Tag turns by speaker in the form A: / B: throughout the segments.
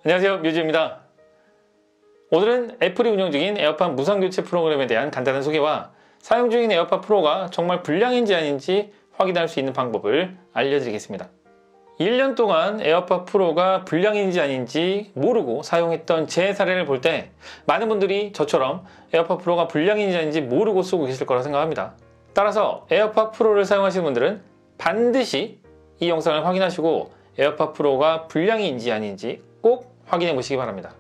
A: 안녕하세요, 뮤즈입니다. 오늘은 애플이 운영 중인 에어팟 무상교체 프로그램에 대한 간단한 소개와 사용 중인 에어팟 프로가 정말 불량인지 아닌지 확인할 수 있는 방법을 알려드리겠습니다. 1년 동안 에어팟 프로가 불량인지 아닌지 모르고 사용했던 제 사례를 볼 때 많은 분들이 저처럼 에어팟 프로가 불량인지 아닌지 모르고 쓰고 계실 거라 생각합니다. 따라서 에어팟 프로를 사용하시는 분들은 반드시 이 영상을 확인하시고 에어팟 프로가 불량인지 아닌지 꼭 확인해 보시기 바랍니다.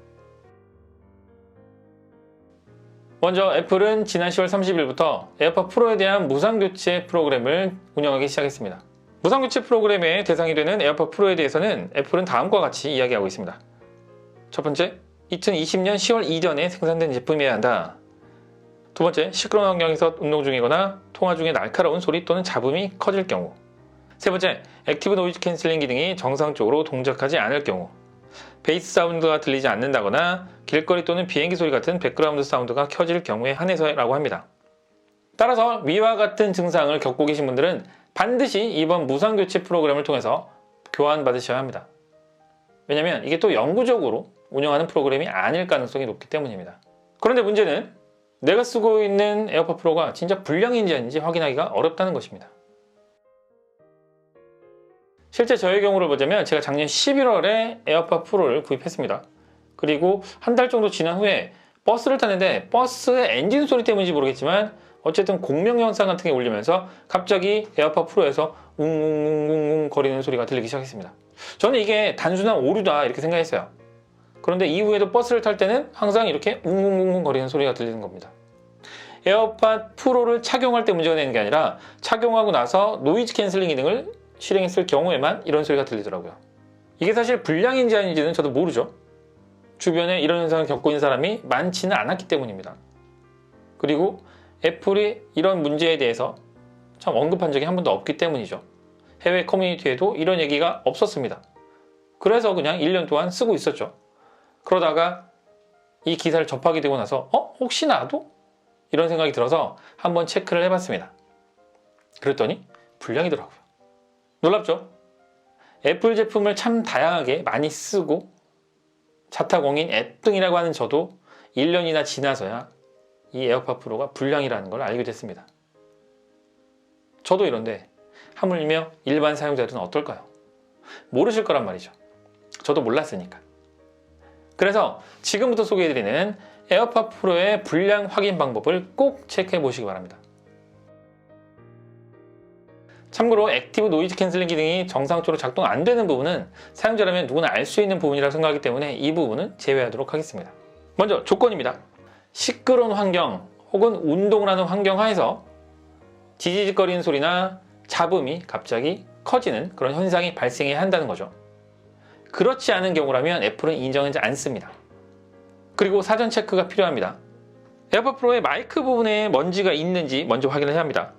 A: 먼저 애플은 지난 10월 30일부터 에어팟 프로에 대한 무상교체 프로그램을 운영하기 시작했습니다. 무상교체 프로그램의 대상이 되는 에어팟 프로에 대해서는 애플은 다음과 같이 이야기하고 있습니다. 첫 번째, 2020년 10월 이전에 생산된 제품이어야 한다. 두 번째, 시끄러운 환경에서 운동 중이거나 통화 중에 날카로운 소리 또는 잡음이 커질 경우. 세 번째, 액티브 노이즈 캔슬링 기능이 정상적으로 동작하지 않을 경우. 베이스 사운드가 들리지 않는다거나 길거리 또는 비행기 소리 같은 백그라운드 사운드가 켜질 경우에 한해서라고 합니다. 따라서 위와 같은 증상을 겪고 계신 분들은 반드시 이번 무상교체 프로그램을 통해서 교환받으셔야 합니다. 왜냐면 이게 또 영구적으로 운영하는 프로그램이 아닐 가능성이 높기 때문입니다. 그런데 문제는 내가 쓰고 있는 에어팟 프로가 진짜 불량인지 아닌지 확인하기가 어렵다는 것입니다. 실제 저의 경우를 보자면 제가 작년 11월에 에어팟 프로를 구입했습니다. 그리고 한 달 정도 지난 후에 버스를 탔는데 버스의 엔진 소리 때문인지 모르겠지만 어쨌든 공명 영상 같은 게 울리면서 갑자기 에어팟 프로에서 웅웅웅웅 거리는 소리가 들리기 시작했습니다. 저는 이게 단순한 오류다 이렇게 생각했어요. 그런데 이후에도 버스를 탈 때는 항상 이렇게 웅웅웅웅 거리는 소리가 들리는 겁니다. 에어팟 프로를 착용할 때 문제가 되는 게 아니라 착용하고 나서 노이즈 캔슬링 기능을 실행했을 경우에만 이런 소리가 들리더라고요. 이게 사실 불량인지 아닌지는 저도 모르죠. 주변에 이런 현상을 겪고 있는 사람이 많지는 않았기 때문입니다. 그리고 애플이 이런 문제에 대해서 참 언급한 적이 한 번도 없기 때문이죠. 해외 커뮤니티에도 이런 얘기가 없었습니다. 그래서 그냥 1년 동안 쓰고 있었죠. 그러다가 이 기사를 접하게 되고 나서 혹시 나도? 이런 생각이 들어서 한번 체크를 해봤습니다. 그랬더니 불량이더라고요. 놀랍죠? 애플 제품을 참 다양하게 많이 쓰고 자타공인 앱등이라고 하는 저도 1년이나 지나서야 이 에어팟 프로가 불량이라는 걸 알게 됐습니다. 저도 이런데 하물며 일반 사용자들은 어떨까요? 모르실 거란 말이죠. 저도 몰랐으니까. 그래서 지금부터 소개해드리는 에어팟 프로의 불량 확인 방법을 꼭 체크해 보시기 바랍니다. 참고로 액티브 노이즈 캔슬링 기능이 정상적으로 작동 안 되는 부분은 사용자라면 누구나 알 수 있는 부분이라고 생각하기 때문에 이 부분은 제외하도록 하겠습니다. 먼저 조건입니다. 시끄러운 환경 혹은 운동을 하는 환경 하에서 지지직거리는 소리나 잡음이 갑자기 커지는 그런 현상이 발생해야 한다는 거죠. 그렇지 않은 경우라면 애플은 인정하지 않습니다. 그리고 사전 체크가 필요합니다. 에어팟 프로의 마이크 부분에 먼지가 있는지 먼저 확인을 해야 합니다.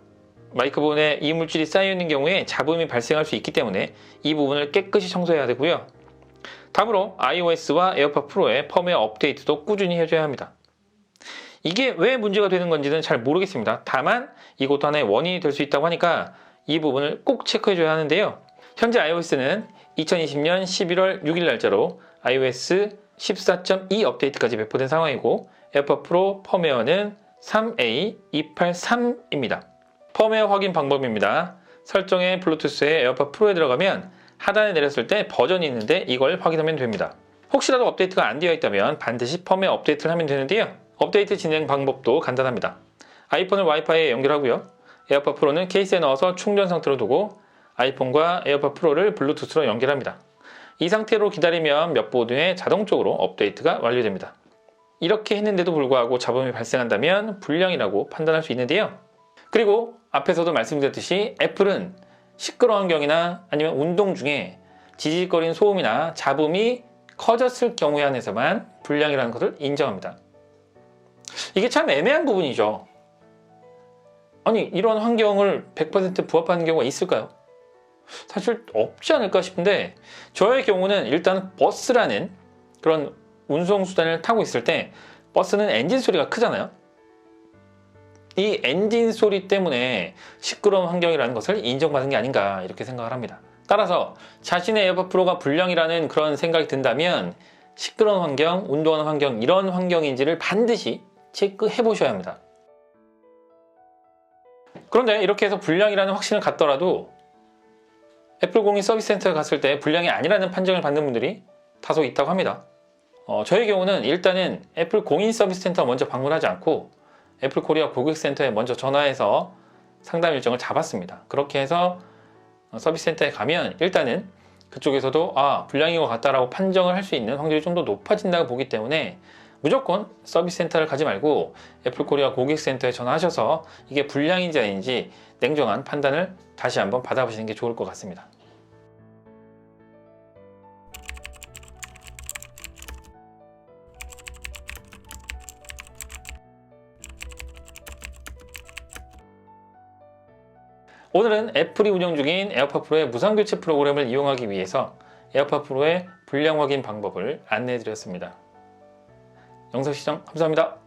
A: 마이크 부분에 이물질이 쌓여있는 경우에 잡음이 발생할 수 있기 때문에 이 부분을 깨끗이 청소해야 되고요. 다음으로 iOS와 에어팟 프로의 펌웨어 업데이트도 꾸준히 해줘야 합니다. 이게 왜 문제가 되는 건지는 잘 모르겠습니다. 다만 이것도 하나의 원인이 될 수 있다고 하니까 이 부분을 꼭 체크해줘야 하는데요. 현재 iOS는 2020년 11월 6일 날짜로 iOS 14.2 업데이트까지 배포된 상황이고 에어팟 프로 펌웨어는 3A283입니다. 펌웨어 확인 방법입니다. 설정에 블루투스에 에어팟 프로에 들어가면 하단에 내렸을 때 버전이 있는데 이걸 확인하면 됩니다. 혹시라도 업데이트가 안 되어 있다면 반드시 펌웨어 업데이트를 하면 되는데요. 업데이트 진행 방법도 간단합니다. 아이폰을 와이파이에 연결하고요. 에어팟 프로는 케이스에 넣어서 충전 상태로 두고 아이폰과 에어팟 프로를 블루투스로 연결합니다. 이 상태로 기다리면 몇 분 후에 자동적으로 업데이트가 완료됩니다. 이렇게 했는데도 불구하고 잡음이 발생한다면 불량이라고 판단할 수 있는데요. 그리고 앞에서도 말씀드렸듯이 애플은 시끄러운 환경이나 아니면 운동 중에 지지직거리는 소음이나 잡음이 커졌을 경우에 한해서만 불량이라는 것을 인정합니다. 이게 참 애매한 부분이죠. 아니 이런 환경을 100% 부합하는 경우가 있을까요? 사실 없지 않을까 싶은데 저의 경우는 일단 버스라는 그런 운송수단을 타고 있을 때 버스는 엔진 소리가 크잖아요. 이 엔진 소리 때문에 시끄러운 환경이라는 것을 인정받은 게 아닌가 이렇게 생각을 합니다. 따라서 자신의 에어팟 프로가 불량이라는 그런 생각이 든다면 시끄러운 환경, 운동하는 환경, 이런 환경인지를 반드시 체크해 보셔야 합니다. 그런데 이렇게 해서 불량이라는 확신을 갖더라도 애플 공인 서비스 센터에 갔을 때 불량이 아니라는 판정을 받는 분들이 다소 있다고 합니다. 저의 경우는 일단은 애플 공인 서비스 센터 먼저 방문하지 않고 애플 코리아 고객센터에 먼저 전화해서 상담 일정을 잡았습니다. 그렇게 해서 서비스 센터에 가면 일단은 그쪽에서도 불량인 것 같다라고 판정을 할 수 있는 확률이 좀 더 높아진다고 보기 때문에 무조건 서비스 센터를 가지 말고 애플 코리아 고객센터에 전화하셔서 이게 불량인지 아닌지 냉정한 판단을 다시 한번 받아보시는 게 좋을 것 같습니다. 오늘은 애플이 운영 중인 에어팟 프로의 무상 교체 프로그램을 이용하기 위해서 에어팟 프로의 불량 확인 방법을 안내해 드렸습니다. 영상 시청 감사합니다.